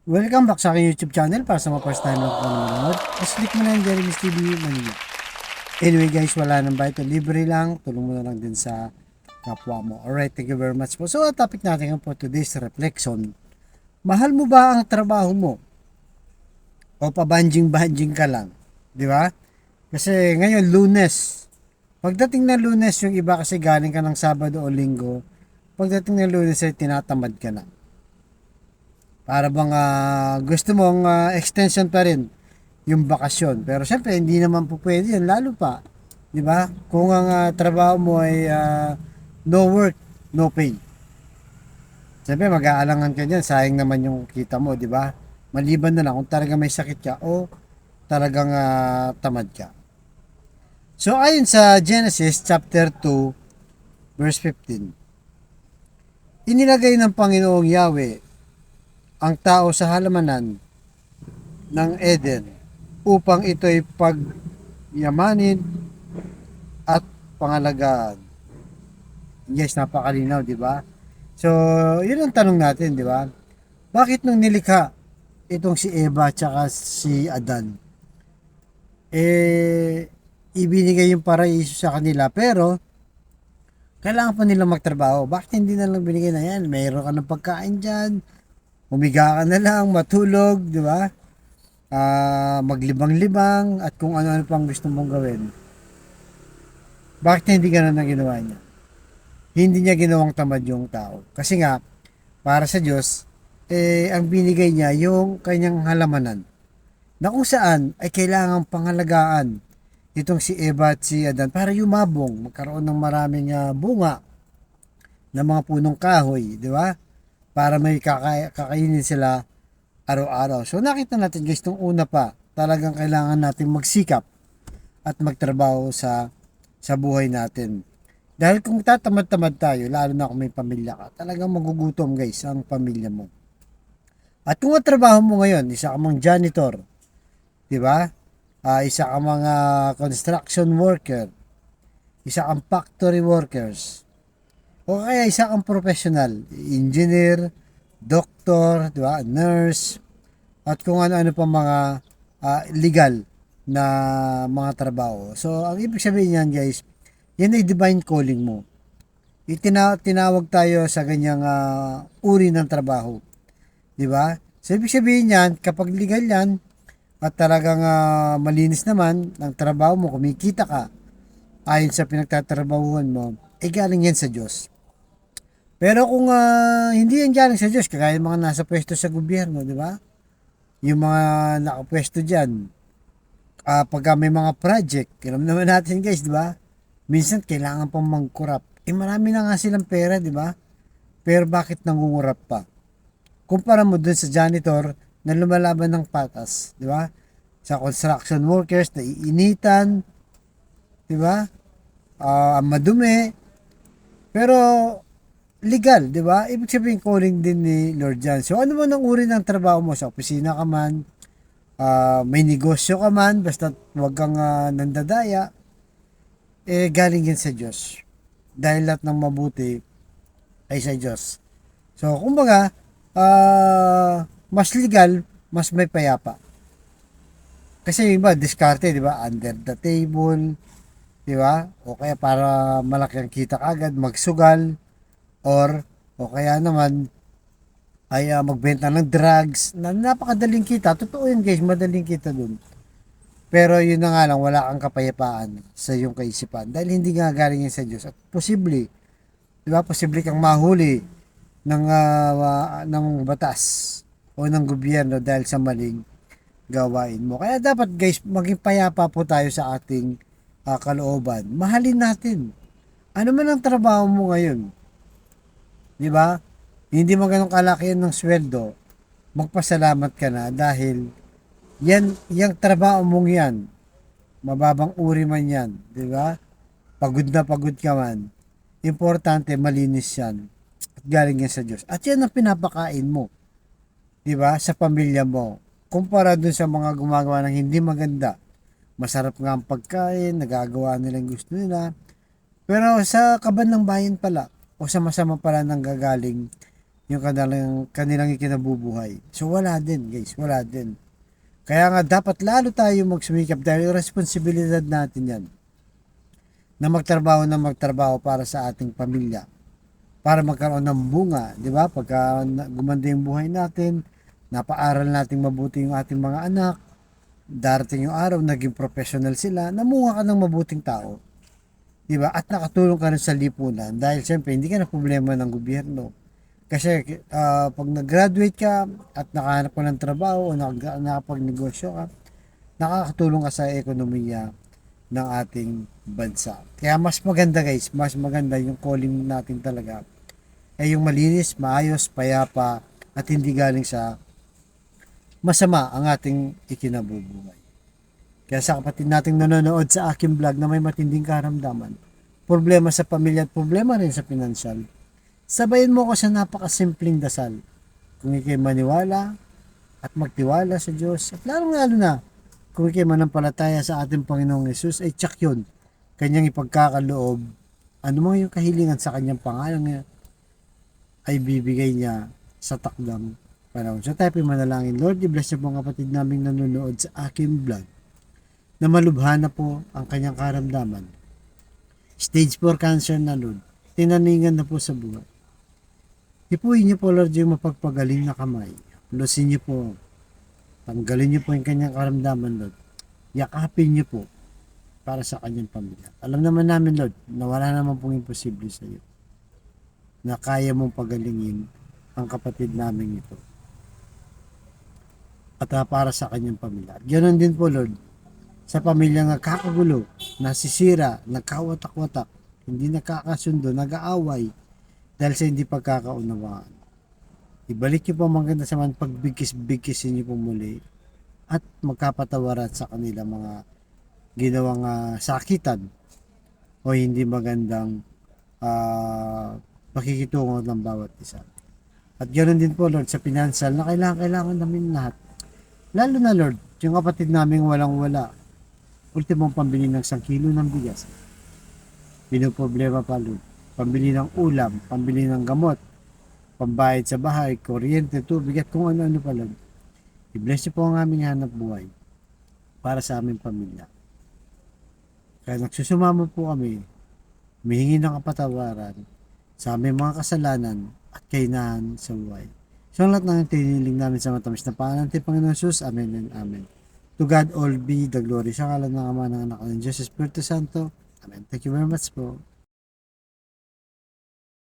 Welcome back sa aking YouTube channel para sa mga first time lang po nanonood. Just click mo na yung Jeremy's TV Manila. Anyway guys, wala nang bayad. Libre lang. Tulong mo na lang din sa kapwa mo. Alright, thank you very much po. So, ang topic natin for today's reflection. Mahal mo ba ang trabaho mo? O pabanjing-banjing ka lang? Di ba? Kasi ngayon, Lunes. Pagdating ng Lunes, yung iba kasi galing ka ng Sabado o Linggo. Pagdating ng Lunes ay tinatamad ka na. Para bang gusto mong extension pa rin yung bakasyon. Pero syempre, hindi naman po pwede yan. Lalo pa, di ba? Kung ang trabaho mo ay no work, no pay. Syempre, mag-aalangan ka dyan. Sayang naman yung kita mo, di ba? Maliban na lang kung talaga may sakit ka o talagang tamad ka. So, ayon sa Genesis chapter 2, verse 15, inilagay ng Panginoong Yahweh ang tao sa halamanan ng Eden upang ito'y pagyamanin at pangalagaan. Yes, napakalinaw, di ba? So, yun ang tanong natin, di ba? Bakit nung nilikha itong si Eva at si Adan, ibinigay yung paraiso sa kanila, pero kailangan pa nila magtrabaho. Bakit hindi na lang binigay na yan? Mayroon ka ng pagkain dyan, humiga ka na lang, matulog, di ba? Maglibang-libang at kung ano-ano pang gusto mong gawin. Bakit hindi ganun ang ginawa niya? Hindi niya ginawang tamad yung tao. Kasi nga, para sa Diyos, ang binigay niya yung kanyang halamanan. Na kung saan ay kailangang pangalagaan itong si Eva at si Adan para yumabong, magkaroon ng maraming bunga ng mga punong kahoy, di ba? Para may kakainin sila araw-araw. So nakita natin guys, nung una pa, talagang kailangan natin magsikap at magtrabaho sa buhay natin. Dahil kung tatamad-tamad tayo, lalo na kung may pamilya ka, talagang magugutom guys ang pamilya mo. At kung ang trabaho mo ngayon, isa ka mang janitor, di ba? Isa ka mga construction worker, isa kang factory workers, o kaya isa kang professional, engineer, doctor, di ba? Nurse, at kung ano-ano pa mga legal na mga trabaho. So, ang ibig sabihin niyan guys, yan ay divine calling mo. Tinawag tayo sa ganyang uri ng trabaho. Di ba? So, ibig sabihin niyan, kapag legal yan, at talagang malinis naman ang trabaho mo, kumikita ka, ayon sa pinagtatrabahuhan mo, galing yan sa Diyos. Pero kung hindi yan galing sa Diyos, kagaya mga nasa pwesto sa gobyerno, di ba? Yung mga nakapwesto dyan, pagka may mga project, alam naman natin guys, di ba? Minsan kailangan pang mangkurap. Marami na nga silang pera, di ba? Pero bakit nangungurap pa? Kumpara mo dun sa janitor na lumalaban ng patas, di ba? Sa construction workers na iinitan, di ba? Ang madumi, pero legal, di ba? Ibig sabihin calling din ni Lord John. So ano man ang uri ng trabaho mo, sa opisina ka man, may negosyo ka man, basta wag kang nandadaya, galing yan sa Diyos. Dahil lahat ng mabuti ay sa Diyos. So, kumbaga, mas legal, mas may payapa. Kasi yung iba, diskarte, di ba? Under the table, di ba? O kaya para malaki ang kita kagad, magsugal, or o kaya naman ay magbenta ng drugs na napakadaling kita. Totoo yun guys, madaling kita dun. Pero yun na nga lang, wala kang kapayapaan sa iyong kaisipan dahil hindi nga galing yan sa Diyos. At posible, di ba? Posible kang mahuli ng batas o ng gobyerno dahil sa maling gawain mo. Kaya dapat guys, maging payapa po tayo sa ating kalooban. Mahalin natin. Ano man ang trabaho mo ngayon, di ba? Hindi mo ganun kalaki ng sweldo, magpasalamat ka na dahil yung trabaho mong yan, mababang uri man yan, di ba? Pagod na pagod ka man, importante malinis yan at galing yan sa Diyos. At yan ang pinapakain mo, di ba? Sa pamilya mo. Kumpara dun sa mga gumagawa ng hindi maganda. Masarap nga ang pagkain, nagagawa nila yung gusto nila. Pero sa kaban ng bayan pala, o sa masama pala nang gagaling yung kanilang ikinabubuhay. So wala din guys, wala din. Kaya nga dapat lalo tayo magsumikap dahil responsibilidad natin yan na magtrabaho para sa ating pamilya. Para magkaroon ng bunga, di ba? Pagka gumanda yung buhay natin, napaaral natin mabuti yung ating mga anak, darating yung araw, naging professional sila, namunga ka ng mabuting tao. Di ba? At nakatulong ka rin sa lipunan dahil siyempre hindi ka na problema ng gobyerno. Kasi pag nag-graduate ka at nakahanap ka ng trabaho o nakapagnegosyo ka, nakakatulong ka sa ekonomiya ng ating bansa. Kaya mas maganda guys, mas maganda yung calling natin talaga ay yung malinis, maayos, payapa at hindi galing sa masama ang ating ikinabubuhay. Kaya sa kapatid nating nanonood sa aking vlog na may matinding karamdaman, problema sa pamilya at problema rin sa pinansyal, sabayin mo ko sa napakasimpleng dasal. Kung ikay maniwala at magtiwala sa Diyos, at lalong-lalo na, kung ikay manampalataya sa ating Panginoong Yesus, ay tsak yun. Kanyang ipagkakaloob, ano mo yung kahilingan sa kanyang pangalan niya, ay bibigay niya sa takdang panahon. So tayo manalangin. Lord, i-bless niyo po ang kapatid naming nanonood sa aking vlog na malubha na po ang kanyang karamdaman. Stage 4 cancer na, Lord. Tinaningan na po sa buhay. Hipuin niyo po, Lord, yung mapagpagaling na kamay. Lusin niyo po. Tanggalin niyo po yung kanyang karamdaman, Lord. Yakapin niyo po para sa kanyang pamilya. Alam naman namin, Lord, na wala naman pong imposible sa iyo. Na kaya mong pagalingin ang kapatid namin ito. At para sa kanyang pamilya. Ganon din po, Lord, sa pamilya nga kakagulo, nasisira, nagkawatak-watak, hindi nakakasundo, nag-aaway dahil sa hindi pagkakaunawaan. Ibalik niyo po maganda sa man pagbigkis-bigkisin niyo po muli at magkapatawaran sa kanila mga ginawang sakitan o hindi magandang makikitungo ng bawat isa. At ganoon din po, Lord, sa financial na kailangan namin lahat. Lalo na, Lord, yung kapatid namin walang-wala. Ultimong pambili ng 1 kilo ng bigas. Pinoproblema pa, Lord. Pambili ng ulam, pambili ng gamot, pambayad sa bahay, kuryente, tubig, at kung ano-ano pa, Lord. I-bless niyo po ang aming hanap buhay para sa aming pamilya. Kaya nagsusumamo po kami, humihingi ng kapatawaran sa aming mga kasalanan at kainahan sa buhay. So ang lahat ng tiniling namin sa matamis na pangalan ng Panginoon Jesus. Amen and Amen. To God all be the glory. Sa ngalan ng Ama, ng Anak, ng Diyos, Espiritu Santo. Amen. Thank you very much po.